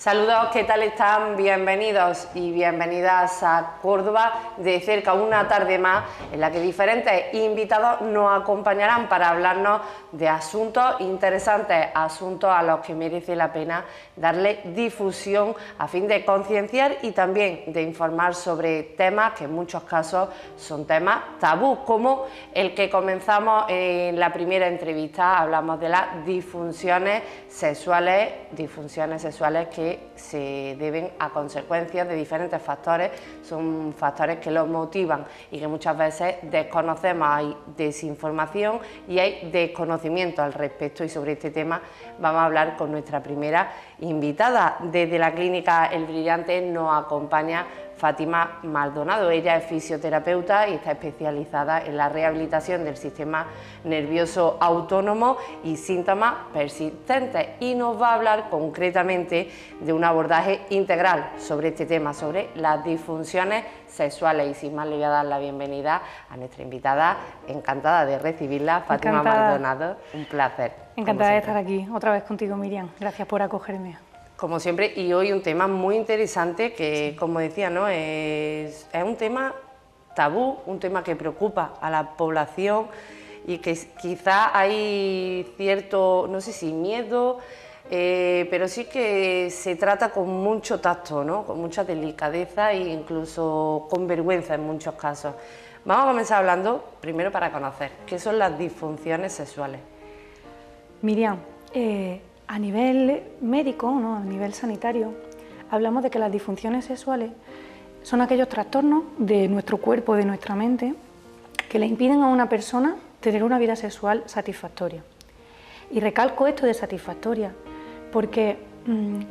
Saludos, ¿qué tal están? Bienvenidos y bienvenidas a Córdoba de cerca, una tarde más en la que diferentes invitados nos acompañarán para hablarnos de asuntos interesantes, asuntos a los que merece la pena darle difusión a fin de concienciar y también de informar sobre temas que en muchos casos son temas tabú, como el que comenzamos en la primera entrevista. Hablamos de las disfunciones sexuales que se deben a consecuencias de diferentes factores, son factores que los motivan y que muchas veces desconocemos. Hay desinformación y hay desconocimiento al respecto, y sobre este tema vamos a hablar con nuestra primera invitada. Desde la clínica El Brillante nos acompaña Fátima Maldonado. Ella es fisioterapeuta y está especializada en la rehabilitación del sistema nervioso autónomo y síntomas persistentes, y nos va a hablar concretamente de un abordaje integral sobre este tema, sobre las disfunciones sexuales. Y sin más, le voy a dar la bienvenida a nuestra invitada. Encantada de recibirla, Fátima Maldonado, un placer. Encantada de estar aquí otra vez contigo, Miriam. Gracias por acogerme. Como siempre, y hoy un tema muy interesante que, sí, como decía, ¿no? es un tema tabú, un tema que preocupa a la población y que quizá hay cierto, no sé si miedo, pero sí que se trata con mucho tacto, ¿no? Con mucha delicadeza e incluso con vergüenza en muchos casos. Vamos a comenzar hablando primero para conocer qué son las disfunciones sexuales. Miriam, a nivel médico, ¿no? A nivel sanitario, hablamos de que las disfunciones sexuales son aquellos trastornos de nuestro cuerpo, de nuestra mente, que le impiden a una persona tener una vida sexual satisfactoria. Y recalco esto de satisfactoria porque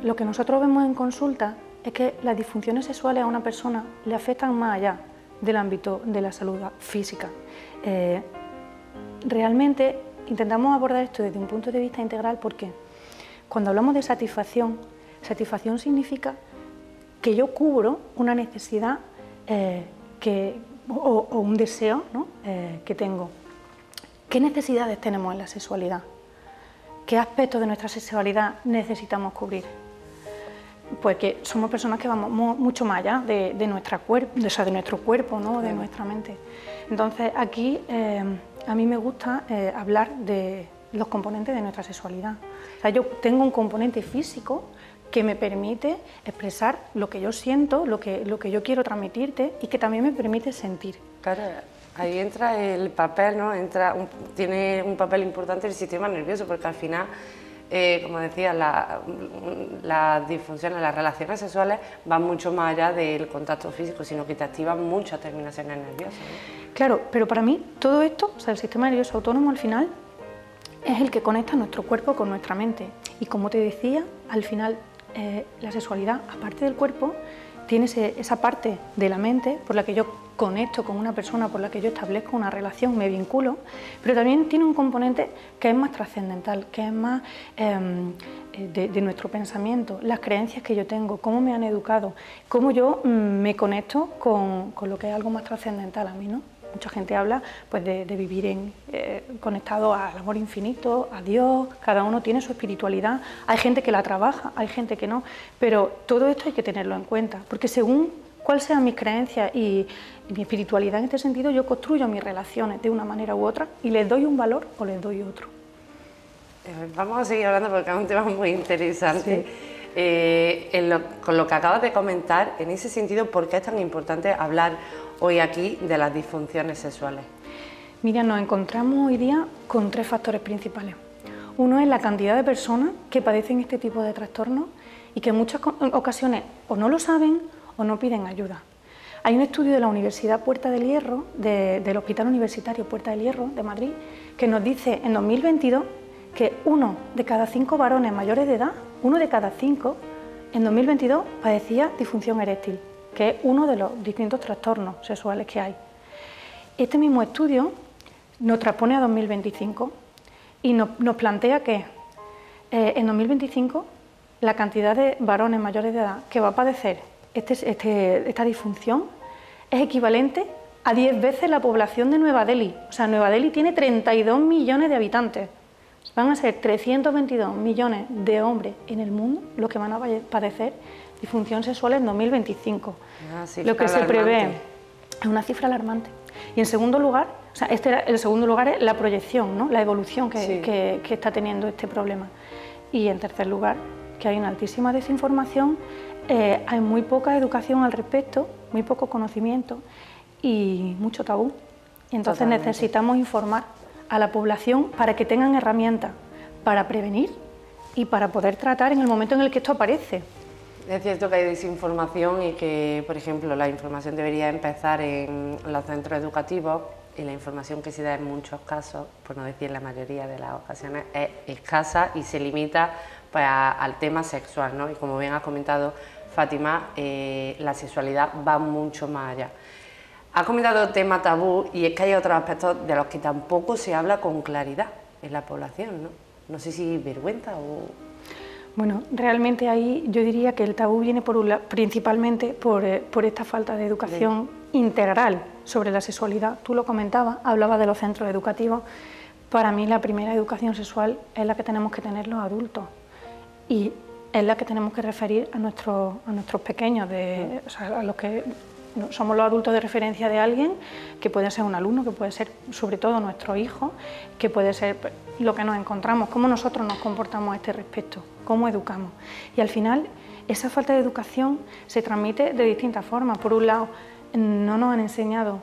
lo que nosotros vemos en consulta es que las disfunciones sexuales a una persona le afectan más allá del ámbito de la salud física. Realmente intentamos abordar esto desde un punto de vista integral porque cuando hablamos de satisfacción, satisfacción significa que yo cubro una necesidad o un deseo, ¿no? Que tengo. ¿Qué necesidades tenemos en la sexualidad? ¿Qué aspectos de nuestra sexualidad necesitamos cubrir? Pues que somos personas que vamos mucho más allá de nuestro cuerpo, ¿no? De nuestra mente. Entonces aquí a mí me gusta hablar de los componentes de nuestra sexualidad. O sea, yo tengo un componente físico que me permite expresar lo que yo siento, lo que yo quiero transmitirte, y que también me permite sentir. Claro, ahí entra el papel, ¿no? Tiene un papel importante el sistema nervioso, porque al final, como decía, las disfunciones, las relaciones sexuales van mucho más allá del contacto físico, sino que te activan muchas terminaciones nerviosas, ¿no? Claro, pero para mí todo esto, o sea, el sistema nervioso autónomo al final es el que conecta nuestro cuerpo con nuestra mente. Y como te decía, al final la sexualidad, aparte del cuerpo, tiene esa parte de la mente por la que yo conecto con una persona, por la que yo establezco una relación, me vinculo, pero también tiene un componente que es más trascendental, que es más de nuestro pensamiento, las creencias que yo tengo, cómo me han educado, cómo yo me conecto con lo que es algo más trascendental a mí, ¿no? Mucha gente habla pues, de vivir conectado al amor infinito, a Dios. Cada uno tiene su espiritualidad. Hay gente que la trabaja, hay gente que no, pero todo esto hay que tenerlo en cuenta, porque según cuáles sean mis creencias y mi espiritualidad en este sentido, yo construyo mis relaciones de una manera u otra y les doy un valor o les doy otro. Vamos a seguir hablando porque es un tema muy interesante. Sí. Con lo que acabas de comentar, en ese sentido, ¿por qué es tan importante hablar hoy aquí de las disfunciones sexuales? Mira, nos encontramos hoy día con tres factores principales. Uno es la cantidad de personas que padecen este tipo de trastornos y que en muchas ocasiones o no lo saben o no piden ayuda. Hay un estudio de la Universidad Puerta del Hierro, del Hospital Universitario Puerta del Hierro de Madrid, que nos dice en 2022 que 1 de cada 5 varones mayores de edad, 1 de cada 5, en 2022 padecía disfunción eréctil, que es uno de los distintos trastornos sexuales que hay. Este mismo estudio nos transpone a 2025 y nos plantea que en 2025 la cantidad de varones mayores de edad que va a padecer esta disfunción es equivalente a 10 veces la población de Nueva Delhi. O sea, Nueva Delhi tiene 32 millones de habitantes. Van a ser 322 millones de hombres en el mundo los que van a padecer disfunción sexual en 2025. Lo que se prevé es una cifra alarmante. Y en segundo lugar, o sea, el segundo lugar es la proyección, ¿no? La evolución que está teniendo este problema. Y en tercer lugar, que hay una altísima desinformación, hay muy poca educación al respecto, muy poco conocimiento y mucho tabú. Y entonces necesitamos informar a la población para que tengan herramientas para prevenir y para poder tratar en el momento en el que esto aparece. Es cierto que hay desinformación y que, por ejemplo, la información debería empezar en los centros educativos y la información que se da en muchos casos, por no decir la mayoría de las ocasiones, es escasa y se limita pues, al tema sexual, ¿no? Y como bien ha comentado Fátima, la sexualidad va mucho más allá. Ha comentado tema tabú y es que hay otros aspectos de los que tampoco se habla con claridad en la población, ¿no? No sé si vergüenza o... Bueno, realmente ahí yo diría que el tabú viene principalmente por esta falta de educación integral sobre la sexualidad. Tú lo comentabas, hablabas de los centros educativos. Para mí la primera educación sexual es la que tenemos que tener los adultos y es la que tenemos que referir a nuestros pequeños, o sea, a los que somos los adultos de referencia de alguien, que puede ser un alumno, que puede ser sobre todo nuestro hijo, que puede ser lo que nos encontramos, cómo nosotros nos comportamos a este respecto, cómo educamos. Y al final esa falta de educación se transmite de distintas formas. Por un lado, no nos han enseñado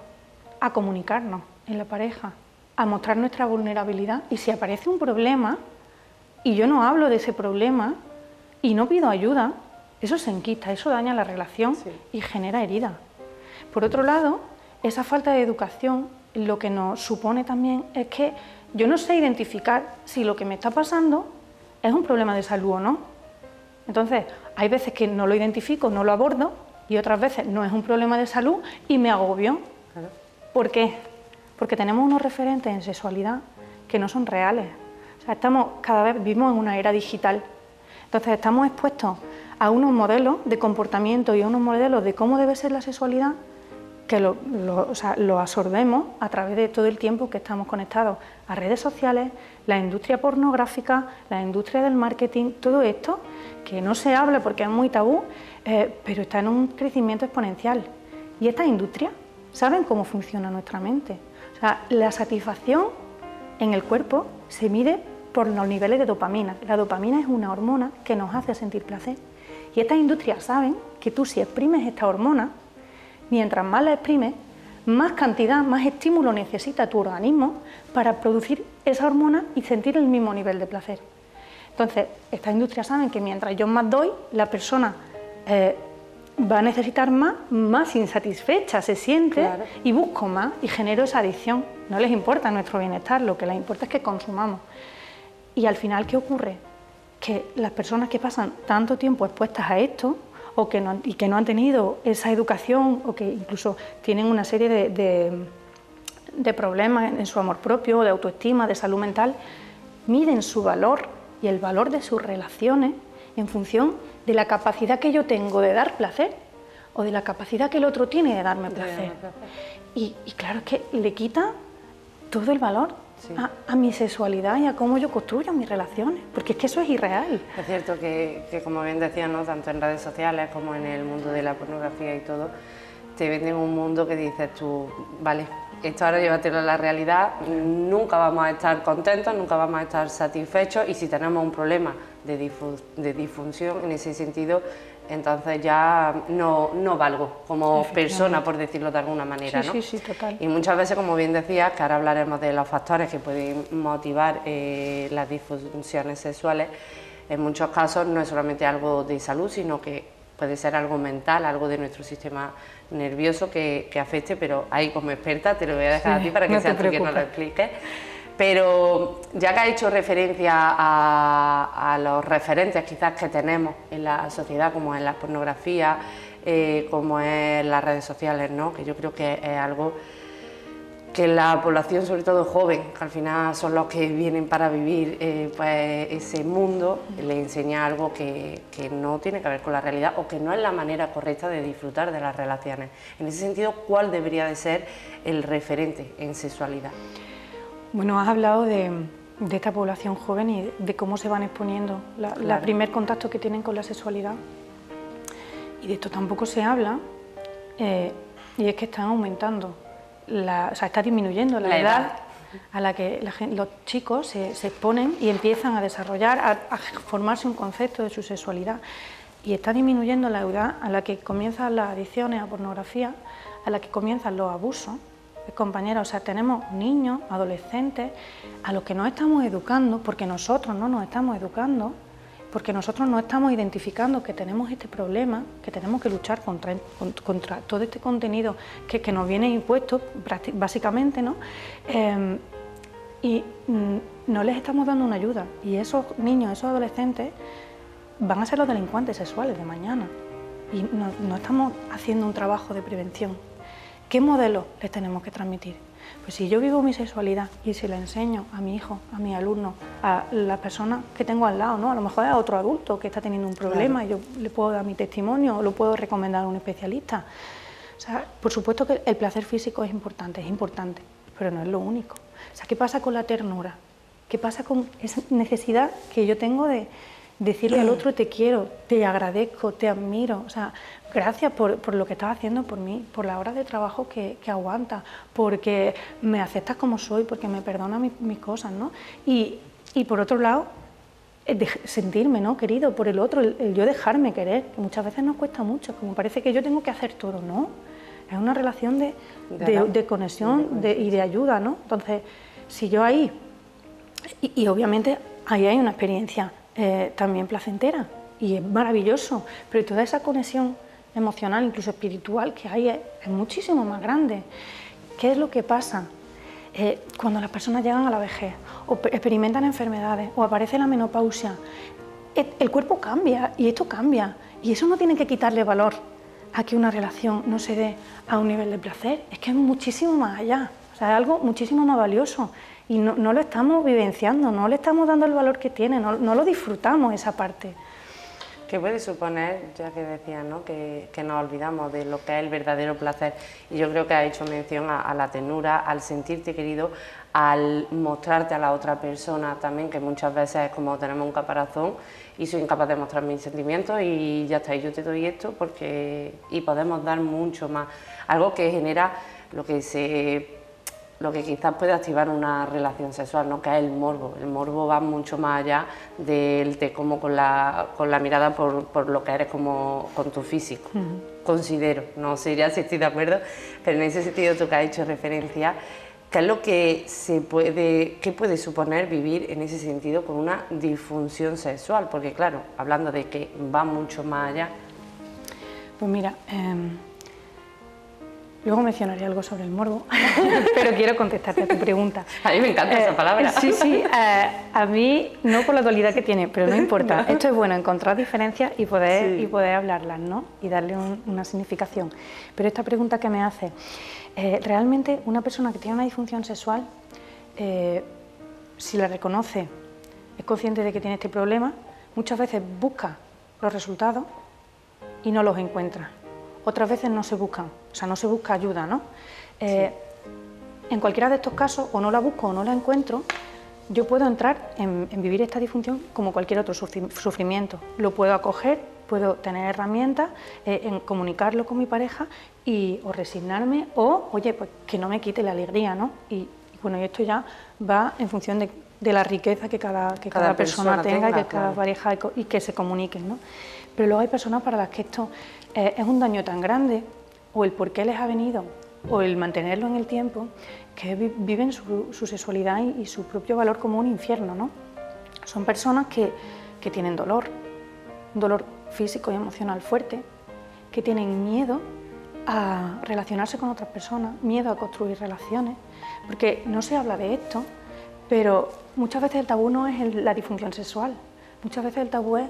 a comunicarnos en la pareja, a mostrar nuestra vulnerabilidad, y si aparece un problema y yo no hablo de ese problema y no pido ayuda, eso se enquista, eso daña la relación y genera heridas. Por otro lado, esa falta de educación lo que nos supone también es que yo no sé identificar si lo que me está pasando es un problema de salud o no. Entonces, hay veces que no lo identifico, no lo abordo, y otras veces no es un problema de salud y me agobio. Claro. ¿Por qué? Porque tenemos unos referentes en sexualidad que no son reales. O sea, cada vez vivimos en una era digital. Entonces, estamos expuestos a unos modelos de comportamiento y a unos modelos de cómo debe ser la sexualidad que lo absorbemos a través de todo el tiempo que estamos conectados a redes sociales, la industria pornográfica, la industria del marketing, todo esto que no se habla porque es muy tabú, pero está en un crecimiento exponencial. Y estas industrias saben cómo funciona nuestra mente. O sea, la satisfacción en el cuerpo se mide por los niveles de dopamina. La dopamina es una hormona que nos hace sentir placer. Y estas industrias saben que tú, si exprimes esta hormona, mientras más la exprimes, más cantidad, más estímulo necesita tu organismo para producir esa hormona y sentir el mismo nivel de placer. Entonces, estas industrias saben que mientras yo más doy, la persona va a necesitar más insatisfecha se siente, claro, y busco más y genero esa adicción. No les importa nuestro bienestar, lo que les importa es que consumamos. Y al final, ¿qué ocurre? Que las personas que pasan tanto tiempo expuestas a esto, y que no han tenido esa educación, o que incluso tienen una serie de problemas en su amor propio, de autoestima, de salud mental, miden su valor y el valor de sus relaciones en función de la capacidad que yo tengo de dar placer o de la capacidad que el otro tiene de darme placer. Y claro, es que le quita todo el valor a mi sexualidad y a cómo yo construyo mis relaciones, porque es que eso es irreal. Es cierto que como bien decías, ¿no?, tanto en redes sociales como en el mundo de la pornografía y todo, te venden un mundo que dices tú, vale, esto ahora llévatelo a la realidad, nunca vamos a estar contentos, nunca vamos a estar satisfechos, y si tenemos un problema de disfunción en ese sentido, entonces ya no valgo como persona, por decirlo de alguna manera, ¿no? Sí, total. Y muchas veces, como bien decías, que ahora hablaremos de los factores que pueden motivar las disfunciones sexuales, en muchos casos no es solamente algo de salud, sino que puede ser algo mental, algo de nuestro sistema nervioso que afecte, pero ahí como experta te lo voy a dejar a ti para que seas tú quien nos lo expliques. Pero ya que ha hecho referencia a los referentes quizás que tenemos en la sociedad, como es la pornografía, como es las redes sociales, ¿no?, que yo creo que es algo que la población, sobre todo joven, que al final son los que vienen para vivir pues ese mundo, le enseña algo que no tiene que ver con la realidad o que no es la manera correcta de disfrutar de las relaciones. En ese sentido, ¿cuál debería de ser el referente en sexualidad? Bueno, has hablado de de esta población joven y de cómo se van exponiendo, el primer contacto que tienen con la sexualidad. Y de esto tampoco se habla, y es que están aumentando, o sea, está disminuyendo la edad a la que los chicos se exponen y empiezan a desarrollar, a formarse un concepto de su sexualidad. Y está disminuyendo la edad a la que comienzan las adicciones a pornografía, a la que comienzan los abusos. Compañeros, o sea, tenemos niños, adolescentes, a los que nos estamos educando, porque nosotros no nos estamos educando, porque nosotros no estamos identificando que tenemos este problema, que tenemos que luchar contra todo este contenido que nos viene impuesto, básicamente, ¿no? Y no les estamos dando una ayuda, y esos niños, esos adolescentes, van a ser los delincuentes sexuales de mañana, y no estamos haciendo un trabajo de prevención. ¿Qué modelo les tenemos que transmitir? Pues si yo vivo mi sexualidad y si le enseño a mi hijo, a mi alumno, a las personas que tengo al lado, ¿no? A lo mejor a otro adulto que está teniendo un problema, y yo le puedo dar mi testimonio o lo puedo recomendar a un especialista. O sea, por supuesto que el placer físico es importante, pero no es lo único. O sea, ¿qué pasa con la ternura? ¿Qué pasa con esa necesidad que yo tengo de decirle al otro te quiero, te agradezco, te admiro? O sea, gracias por lo que estás haciendo por mí, por las horas de trabajo que aguantas, porque me aceptas como soy, porque me perdonas mis cosas, ¿no? Y por otro lado, sentirme, ¿no?, querido por el otro, el yo dejarme querer, que muchas veces nos cuesta mucho, como parece que yo tengo que hacer todo, ¿no? Es una relación de conexión y de ayuda, ¿no? Entonces, si yo ahí, y obviamente ahí hay una experiencia también placentera, y es maravilloso, pero toda esa conexión emocional, incluso espiritual, que hay es muchísimo más grande. ¿Qué es lo que pasa cuando las personas llegan a la vejez o experimentan enfermedades o aparece la menopausia? El cuerpo cambia y esto cambia, y eso no tiene que quitarle valor a que una relación no se dé a un nivel de placer. Es que es muchísimo más allá, o sea, es algo muchísimo más valioso, y no lo estamos vivenciando, no le estamos dando el valor que tiene, no lo disfrutamos esa parte. ¿Qué puede suponer, ya que decías, ¿no?, que nos olvidamos de lo que es el verdadero placer? Y yo creo que has hecho mención a la ternura, al sentirte querido, al mostrarte a la otra persona también, que muchas veces es como tenemos un caparazón y soy incapaz de mostrar mis sentimientos y ya está, y yo te doy esto y podemos dar mucho más. Algo que genera lo que quizás puede activar una relación sexual, ¿no?, que es el morbo. El morbo va mucho más allá del te como con la mirada por lo que eres como con tu físico. Considero, no sé ya si estoy de acuerdo, pero en ese sentido tú que has hecho referencia, ¿qué es lo que qué puede suponer vivir en ese sentido con una disfunción sexual? Porque claro, hablando de que va mucho más allá. Pues mira, luego mencionaré algo sobre el morbo, pero quiero contestarte a tu pregunta. A mí me encanta esa palabra. Sí, a mí no por la dualidad que tiene, pero no importa. Esto es bueno, encontrar diferencias y poder hablarlas, ¿no? Y darle una significación. Pero esta pregunta que me hace, realmente una persona que tiene una disfunción sexual, si la reconoce, es consciente de que tiene este problema, muchas veces busca los resultados y no los encuentra. Otras veces no se buscan, o sea, no se busca ayuda, ¿no? En cualquiera de estos casos, o no la busco o no la encuentro, yo puedo entrar en vivir esta disfunción como cualquier otro sufrimiento. Lo puedo acoger, puedo tener herramientas, en comunicarlo con mi pareja o resignarme, o, oye, pues que no me quite la alegría, ¿no? Y bueno, y esto ya va en función de la riqueza que cada persona tenga y que cada pareja y que se comuniquen, ¿no? Pero luego hay personas para las que esto es un daño tan grande, o el por qué les ha venido, o el mantenerlo en el tiempo, que viven su sexualidad y su propio valor como un infierno, ¿no? Son personas que tienen dolor, un dolor físico y emocional fuerte, que tienen miedo a relacionarse con otras personas, miedo a construir relaciones, porque no se habla de esto, pero muchas veces el tabú no es la disfunción sexual, muchas veces el tabú es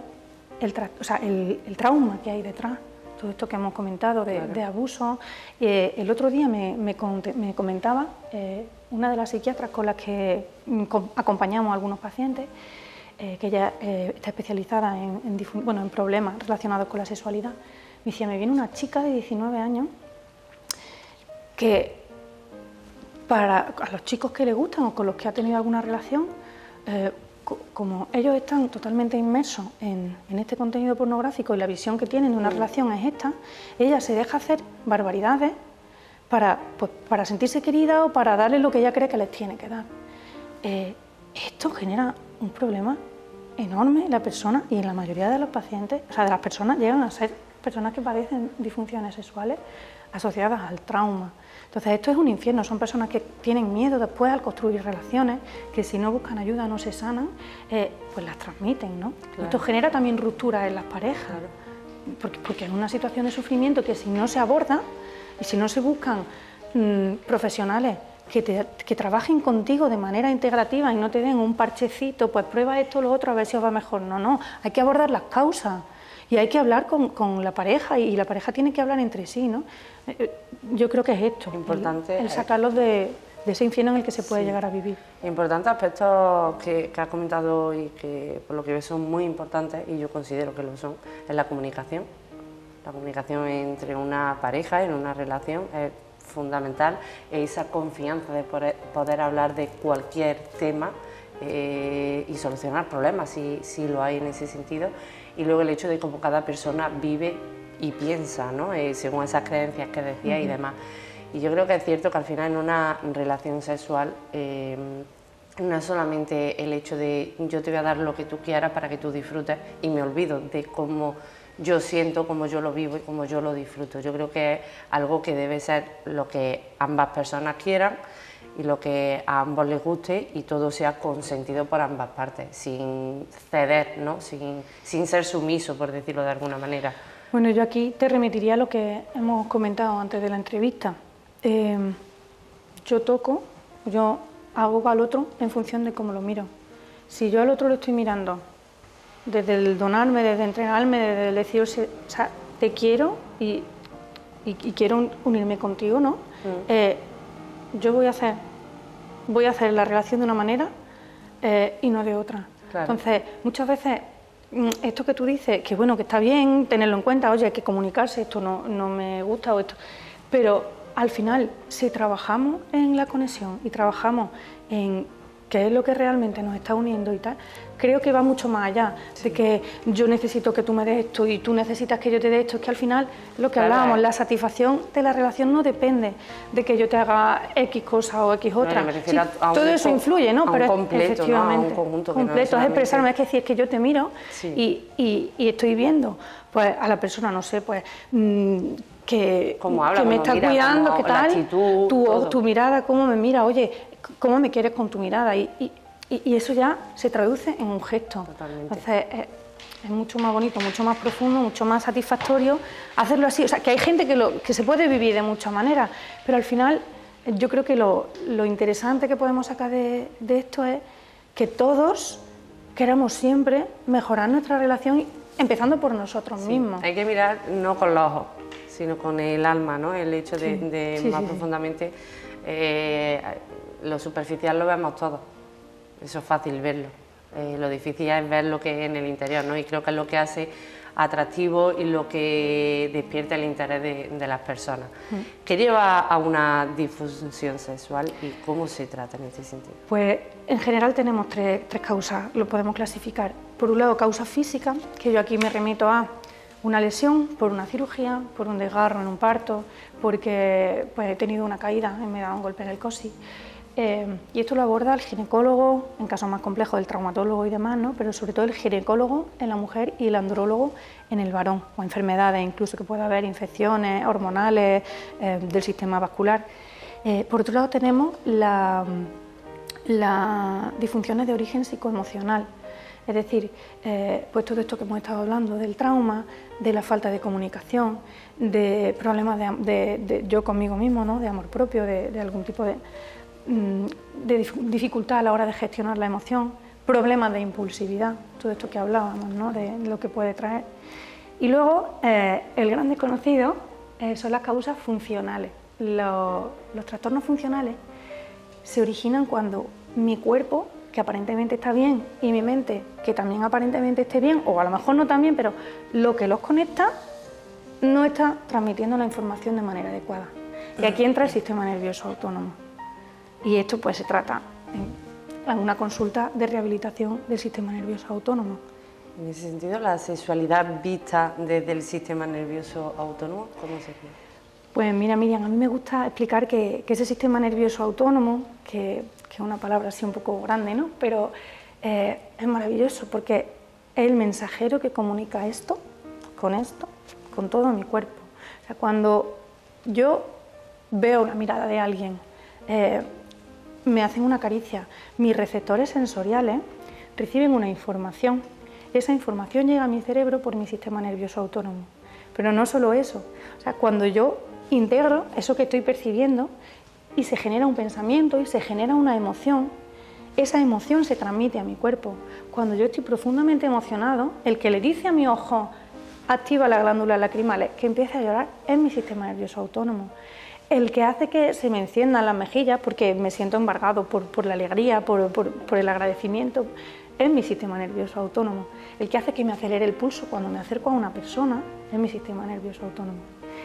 el trauma que hay detrás, todo esto que hemos comentado de abuso. El otro día me comentaba una de las psiquiatras con las que acompañamos a algunos pacientes, que ella está especializada en problemas relacionados con la sexualidad. Me decía, me viene una chica de 19 años que a los chicos que le gustan o con los que ha tenido alguna relación, como ellos están totalmente inmersos en este contenido pornográfico y la visión que tienen de una relación es esta, ella se deja hacer barbaridades para sentirse querida o para darle lo que ella cree que les tiene que dar. Esto genera un problema enorme en la persona, y en la mayoría de los pacientes, o sea, de las personas, llegan a ser personas que padecen disfunciones sexuales asociadas al trauma. Entonces esto es un infierno, son personas que tienen miedo después al construir relaciones, que si no buscan ayuda no se sanan, pues las transmiten, ¿no? Claro. Esto genera también rupturas en las parejas, claro. porque es una situación de sufrimiento que si no se aborda y si no se buscan profesionales que trabajen contigo de manera integrativa y no te den un parchecito, pues prueba esto o lo otro a ver si os va mejor. No, hay que abordar las causas. Y hay que hablar con la pareja, y la pareja tiene que hablar entre sí, ¿no? Yo creo que es esto, importante, el sacarlos de ese infierno en el que se puede llegar a vivir. Importantes aspectos que has comentado y que por lo que ves son muy importantes, y yo considero que lo son, es la comunicación. La comunicación entre una pareja, en una relación, es fundamental, esa confianza de poder hablar de cualquier tema y solucionar problemas si lo hay en ese sentido. Y luego el hecho de cómo cada persona vive y piensa, ¿no? Según esas creencias que decía y demás. Y yo creo que es cierto que al final en una relación sexual no es solamente el hecho de yo te voy a dar lo que tú quieras para que tú disfrutes y me olvido de cómo yo siento, cómo yo lo vivo y cómo yo lo disfruto. Yo creo que es algo que debe ser lo que ambas personas quieran y lo que a ambos les guste, y todo sea consentido por ambas partes, sin ceder, ¿no? sin ser sumiso, por decirlo de alguna manera. Bueno, yo aquí te remitiría a lo que hemos comentado antes de la entrevista. Yo toco, yo hago al otro en función de cómo lo miro. Si yo al otro lo estoy mirando desde el donarme, desde entrenarme, desde el decir, o sea, te quiero y quiero unirme contigo, ¿no? Yo voy a hacer la relación de una manera y no de otra. Claro. Entonces, muchas veces, esto que tú dices, que bueno, que está bien tenerlo en cuenta, oye, hay que comunicarse, esto no me gusta o esto, pero al final, si trabajamos en la conexión y trabajamos en qué es lo que realmente nos está uniendo y tal, creo que va mucho más allá de que yo necesito que tú me des esto y tú necesitas que yo te dé esto. Es que al final, lo que hablábamos, la satisfacción de la relación no depende de que yo te haga X cosa o X otra. Sí, todo eso influye, ¿no? Pero completo, efectivamente, ¿no? A un conjunto completo, es expresarme, es decir, es que yo te miro y estoy viendo pues a la persona, no sé, pues que me está cuidando, qué tal, actitud, tu mirada, cómo me mira, oye, cómo me quieres con tu mirada, y eso ya se traduce en un gesto. Totalmente. Entonces es mucho más bonito, mucho más profundo, mucho más satisfactorio hacerlo así. O sea, que hay gente que se puede vivir de muchas maneras, pero al final yo creo que lo interesante que podemos sacar de esto es que todos queramos siempre mejorar nuestra relación, empezando por nosotros mismos. Hay que mirar no con los ojos, sino con el alma, ¿no? El hecho de más profundamente, lo superficial lo vemos todos, eso es fácil verlo, lo difícil es ver lo que es en el interior, ¿no? Y creo que es lo que hace atractivo y lo que despierta el interés de las personas. ¿Qué lleva a una disfunción sexual y cómo se trata en este sentido? Pues en general tenemos tres causas, lo podemos clasificar. Por un lado, causa física, que yo aquí me remito a una lesión por una cirugía, por un desgarro en un parto, porque pues, he tenido una caída y me he dado un golpe en el coxis. Y esto lo aborda el ginecólogo, en casos más complejos el traumatólogo y demás, ¿no? Pero sobre todo el ginecólogo en la mujer y el andrólogo en el varón, o enfermedades incluso que pueda haber, infecciones hormonales del sistema vascular. Por otro lado tenemos las disfunciones de origen psicoemocional, es decir, pues todo esto que hemos estado hablando del trauma, de la falta de comunicación, de problemas de yo conmigo mismo, ¿no? De amor propio, de algún tipo de dificultad a la hora de gestionar la emoción, problemas de impulsividad, todo esto que hablábamos, ¿no? De lo que puede traer. Y luego, el gran desconocido son las causas funcionales. Los trastornos funcionales se originan cuando mi cuerpo, que aparentemente está bien, y mi mente, que también aparentemente esté bien, o a lo mejor no tan bien, pero lo que los conecta no está transmitiendo la información de manera adecuada. Y aquí entra el sistema nervioso autónomo. Y esto pues se trata una consulta de rehabilitación del sistema nervioso autónomo. En ese sentido, la sexualidad vista desde el sistema nervioso autónomo, ¿cómo se ve? Pues mira, Miriam, a mí me gusta explicar que ese sistema nervioso autónomo, que es una palabra así un poco grande, ¿no? Pero es maravilloso porque es el mensajero que comunica esto, con todo mi cuerpo. O sea, cuando yo veo una mirada de alguien, me hacen una caricia, mis receptores sensoriales reciben una información. Esa información llega a mi cerebro por mi sistema nervioso autónomo. Pero no solo eso, o sea, cuando yo integro eso que estoy percibiendo y se genera un pensamiento y se genera una emoción, esa emoción se transmite a mi cuerpo. Cuando yo estoy profundamente emocionado, el que le dice a mi ojo, activa las glándulas lacrimales, que empiece a llorar, es mi sistema nervioso autónomo. El que hace que se me enciendan las mejillas porque me siento embargado por la alegría, por el agradecimiento, es mi sistema nervioso autónomo. El que hace que me acelere el pulso cuando me acerco a una persona es mi sistema nervioso autónomo.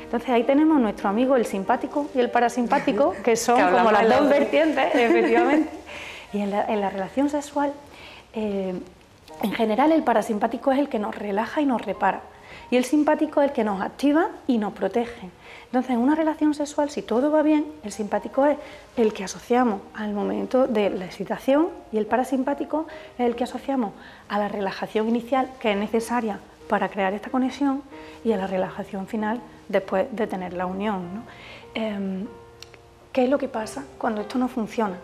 Entonces ahí tenemos nuestro amigo el simpático y el parasimpático, que son como las dos vertientes, efectivamente. Y en la relación sexual, en general el parasimpático es el que nos relaja y nos repara. Y el simpático es el que nos activa y nos protege. Entonces, en una relación sexual, si todo va bien, el simpático es el que asociamos al momento de la excitación y el parasimpático es el que asociamos a la relajación inicial, que es necesaria para crear esta conexión, y a la relajación final después de tener la unión, ¿no? ¿Qué es lo que pasa cuando esto no funciona?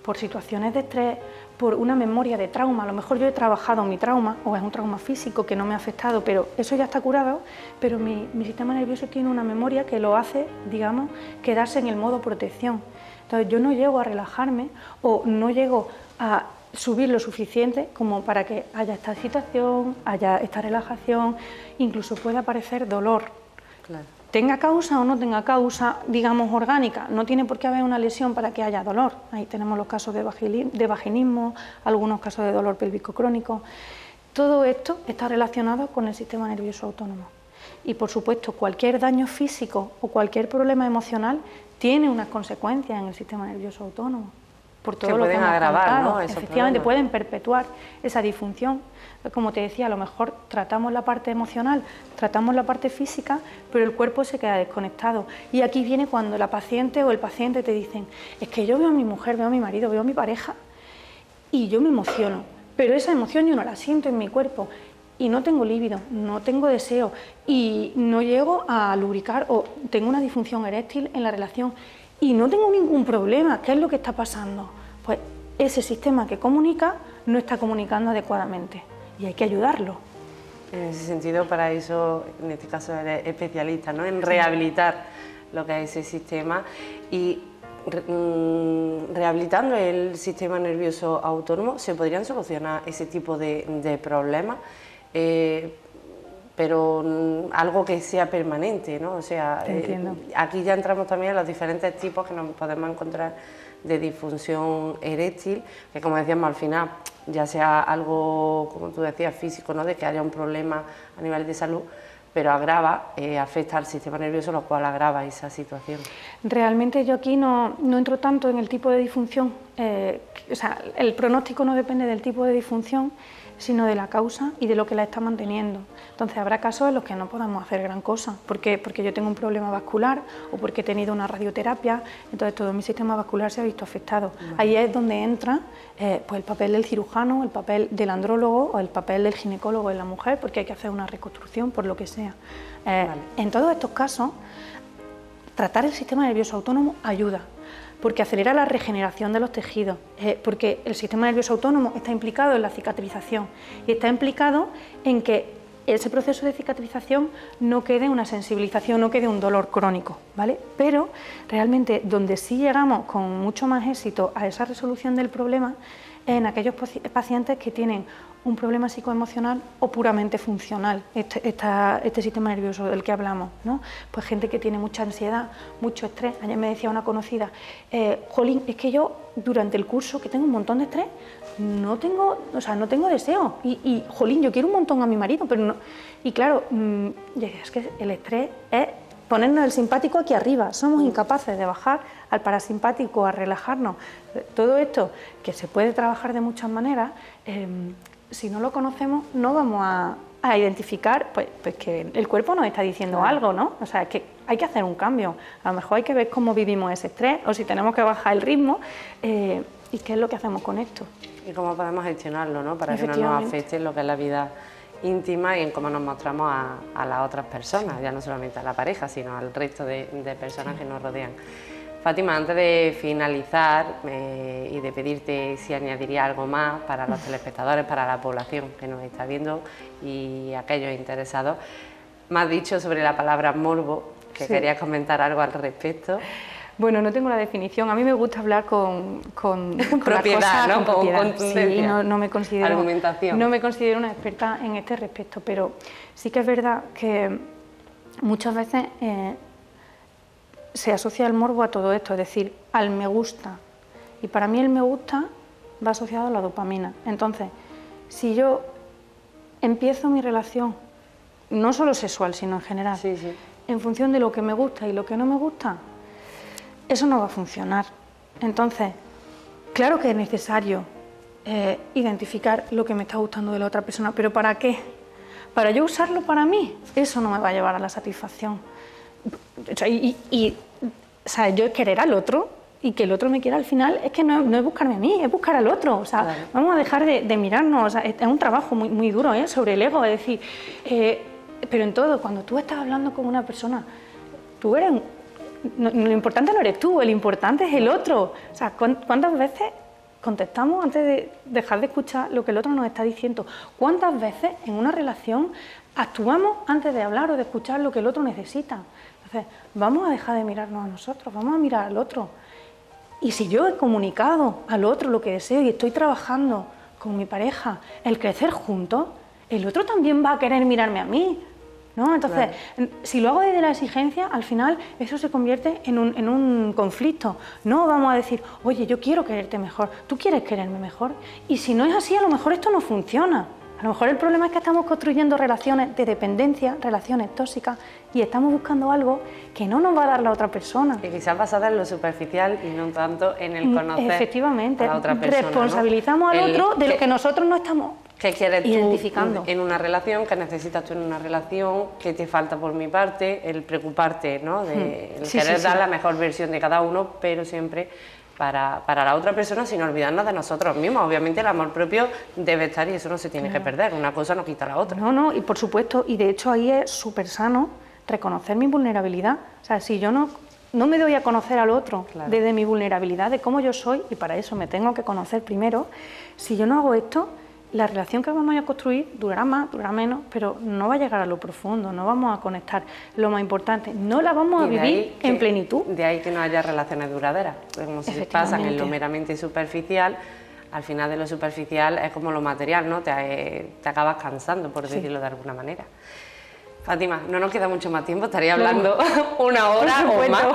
Por situaciones de estrés, por una memoria de trauma. A lo mejor yo he trabajado mi trauma, o es un trauma físico que no me ha afectado, pero eso ya está curado, pero mi sistema nervioso tiene una memoria que lo hace, digamos, quedarse en el modo protección. Entonces yo no llego a relajarme o no llego a subir lo suficiente como para que haya esta excitación, haya esta relajación, incluso puede aparecer dolor. Claro. Tenga causa o no tenga causa, digamos, orgánica, no tiene por qué haber una lesión para que haya dolor. Ahí tenemos los casos de vaginismo, algunos casos de dolor pélvico crónico. Todo esto está relacionado con el sistema nervioso autónomo. Y, por supuesto, cualquier daño físico o cualquier problema emocional tiene unas consecuencias en el sistema nervioso autónomo. Por todo lo que hemos agravar, ¿no? Efectivamente, pueden perpetuar esa disfunción. Como te decía, a lo mejor tratamos la parte emocional, tratamos la parte física, pero el cuerpo se queda desconectado. Y aquí viene cuando la paciente o el paciente te dicen, es que yo veo a mi mujer, veo a mi marido, veo a mi pareja y yo me emociono, pero esa emoción yo no la siento en mi cuerpo y no tengo líbido, no tengo deseo y no llego a lubricar o tengo una disfunción eréctil en la relación y no tengo ningún problema. ¿Qué es lo que está pasando? Pues ese sistema que comunica no está comunicando adecuadamente y hay que ayudarlo. En ese sentido, para eso, en este caso eres especialista, ¿no?, en rehabilitar lo que es ese sistema y rehabilitando el sistema nervioso autónomo se podrían solucionar ese tipo de problemas, pero algo que sea permanente, ¿no? O sea, aquí ya entramos también en los diferentes tipos que nos podemos encontrar de disfunción eréctil, que como decíamos al final, ya sea algo, como tú decías, físico, ¿no?, de que haya un problema a nivel de salud, pero agrava, afecta al sistema nervioso, lo cual agrava esa situación. Realmente yo aquí no entro tanto en el tipo de disfunción, o sea, el pronóstico no depende del tipo de disfunción, sino de la causa y de lo que la está manteniendo. Entonces habrá casos en los que no podamos hacer gran cosa, porque yo tengo un problema vascular o porque he tenido una radioterapia, entonces todo mi sistema vascular se ha visto afectado. Ahí es donde entra pues el papel del cirujano, el papel del andrólogo o el papel del ginecólogo en la mujer, porque hay que hacer una reconstrucción por lo que sea. En todos estos casos, tratar el sistema nervioso autónomo ayuda, porque acelera la regeneración de los tejidos, porque el sistema nervioso autónomo está implicado en la cicatrización y está implicado en que ese proceso de cicatrización no quede una sensibilización, no quede un dolor crónico, ¿vale? Pero realmente donde sí llegamos con mucho más éxito a esa resolución del problema es en aquellos pacientes que tienen un problema psicoemocional o puramente funcional, este sistema nervioso del que hablamos, ¿no? Pues gente que tiene mucha ansiedad, mucho estrés. Ayer me decía una conocida, jolín, es que yo durante el curso, que tengo un montón de estrés, no tengo deseo, y jolín, yo quiero un montón a mi marido, pero no. Y claro, es que el estrés es ponernos el simpático aquí arriba, somos incapaces de bajar al parasimpático, a relajarnos. Todo esto, que se puede trabajar de muchas maneras, si no lo conocemos no vamos a identificar pues que el cuerpo nos está diciendo algo, ¿no? O sea, es que hay que hacer un cambio. A lo mejor hay que ver cómo vivimos ese estrés o si tenemos que bajar el ritmo y qué es lo que hacemos con esto. Y cómo podemos gestionarlo, ¿no? Para que no nos afecte lo que es la vida íntima y en cómo nos mostramos a las otras personas, ya no solamente a la pareja, sino al resto de personas que nos rodean. Fátima, antes de finalizar y de pedirte si añadiría algo más para los telespectadores, para la población que nos está viendo y aquellos interesados, me has dicho sobre la palabra morbo, que querías comentar algo al respecto. Bueno, no tengo la definición, a mí me gusta hablar con propiedad, ¿no? Con contundencia. Sí, no me considero, argumentación. No me considero una experta en este respecto, pero sí que es verdad que muchas veces se asocia el morbo a todo esto, es decir, al me gusta. Y para mí el me gusta va asociado a la dopamina. Entonces, si yo empiezo mi relación, no solo sexual, sino en general, en función de lo que me gusta y lo que no me gusta, eso no va a funcionar. Entonces, claro que es necesario identificar lo que me está gustando de la otra persona, pero ¿para qué? ¿Para yo usarlo para mí? Eso no me va a llevar a la satisfacción. O sea, yo querer al otro y que el otro me quiera al final es que no es buscarme a mí, es buscar al otro. O sea, claro, vamos a dejar de mirarnos. O sea, es un trabajo muy duro sobre el ego, es decir, pero en todo, cuando tú estás hablando con una persona, tú eres... lo importante no eres tú, el importante es el otro. O sea, ¿cuántas veces contestamos antes de dejar de escuchar lo que el otro nos está diciendo? ¿Cuántas veces en una relación actuamos antes de hablar o de escuchar lo que el otro necesita? Entonces, vamos a dejar de mirarnos a nosotros, vamos a mirar al otro. Y si yo he comunicado al otro lo que deseo y estoy trabajando con mi pareja, el crecer juntos, el otro también va a querer mirarme a mí, ¿no? Entonces, si lo hago desde la exigencia, al final eso se convierte en un conflicto. No vamos a decir, oye, yo quiero quererte mejor, tú quieres quererme mejor. Y si no es así, a lo mejor esto no funciona. A lo mejor el problema es que estamos construyendo relaciones de dependencia, relaciones tóxicas, y estamos buscando algo que no nos va a dar la otra persona. Y quizás basada en lo superficial y no tanto en el conocer efectivamente, a la otra persona. Responsabilizamos, ¿no?, al otro de lo que nosotros no estamos ¿qué quieres identificando tú en una relación? ¿Qué necesitas tú en una relación? ¿Qué te falta por mi parte? El preocuparte, ¿no? De el querer dar la mejor versión de cada uno, pero siempre para la otra persona, sin olvidarnos de nosotros mismos. Obviamente el amor propio debe estar y eso no se tiene que perder. Una cosa no quita la otra. No, y por supuesto, y de hecho ahí es súper sano reconocer mi vulnerabilidad. O sea, si yo no me doy a conocer al otro desde mi vulnerabilidad, de cómo yo soy, y para eso me tengo que conocer primero, si yo no hago esto, la relación que vamos a construir durará más, durará menos, pero no va a llegar a lo profundo, no vamos a conectar lo más importante, no la vamos a vivir en plenitud. De ahí que no haya relaciones duraderas, como si pasan en lo meramente superficial, al final de lo superficial es como lo material, ¿no? Te acabas cansando, por decirlo de alguna manera. Fátima, no nos queda mucho más tiempo, estaría hablando una hora o más,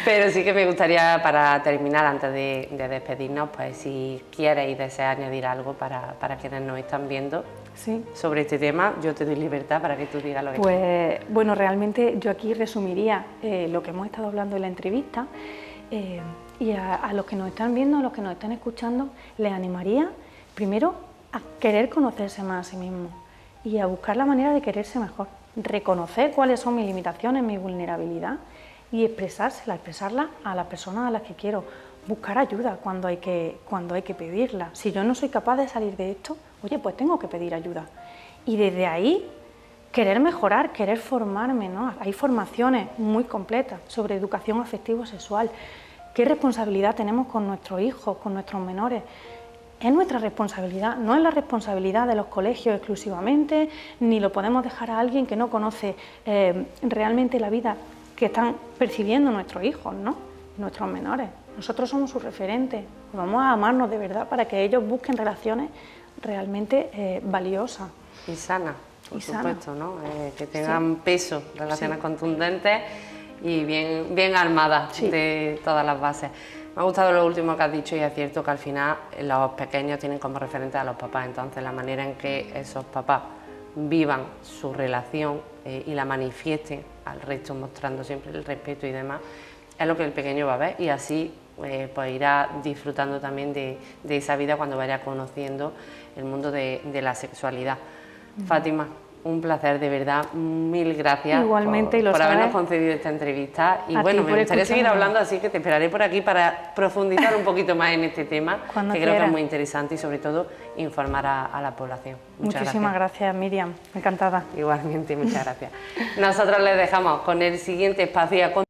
pero sí que me gustaría, para terminar, antes de despedirnos, pues si quieres y deseas añadir algo para quienes nos están viendo sobre este tema, yo te doy libertad para que tú digas lo que quieras. Bueno, realmente yo aquí resumiría lo que hemos estado hablando en la entrevista y a los que nos están viendo, a los que nos están escuchando, les animaría primero a querer conocerse más a sí mismos y a buscar la manera de quererse mejor, reconocer cuáles son mis limitaciones, mi vulnerabilidad y expresarla a las personas a las que quiero, buscar ayuda cuando hay que pedirla. Si yo no soy capaz de salir de esto, oye, pues tengo que pedir ayuda. Y desde ahí, querer mejorar, querer formarme, ¿no? Hay formaciones muy completas sobre educación afectivo-sexual. ¿Qué responsabilidad tenemos con nuestros hijos, con nuestros menores? Es nuestra responsabilidad, no es la responsabilidad de los colegios exclusivamente, ni lo podemos dejar a alguien que no conoce realmente la vida que están percibiendo nuestros hijos, ¿no? Nuestros menores. Nosotros somos sus referentes, vamos a amarnos de verdad para que ellos busquen relaciones realmente valiosas. Y sanas, por supuesto, ¿no? Que tengan peso, relaciones contundentes y bien armadas de todas las bases. Me ha gustado lo último que has dicho y es cierto que al final los pequeños tienen como referente a los papás, entonces la manera en que esos papás vivan su relación y la manifiesten al resto mostrando siempre el respeto y demás, es lo que el pequeño va a ver, y así pues irá disfrutando también de esa vida cuando vaya conociendo el mundo de la sexualidad. Fátima, un placer, de verdad, mil gracias. Igualmente, por habernos concedido esta entrevista, y bueno, me gustaría seguir hablando, así que te esperaré por aquí para profundizar un poquito más en este tema, Cuando que quiera. creo que es muy interesante, y sobre todo informar a la población. Muchísimas gracias, Miriam, encantada. Igualmente, muchas gracias. Nosotros les dejamos con el siguiente espacio.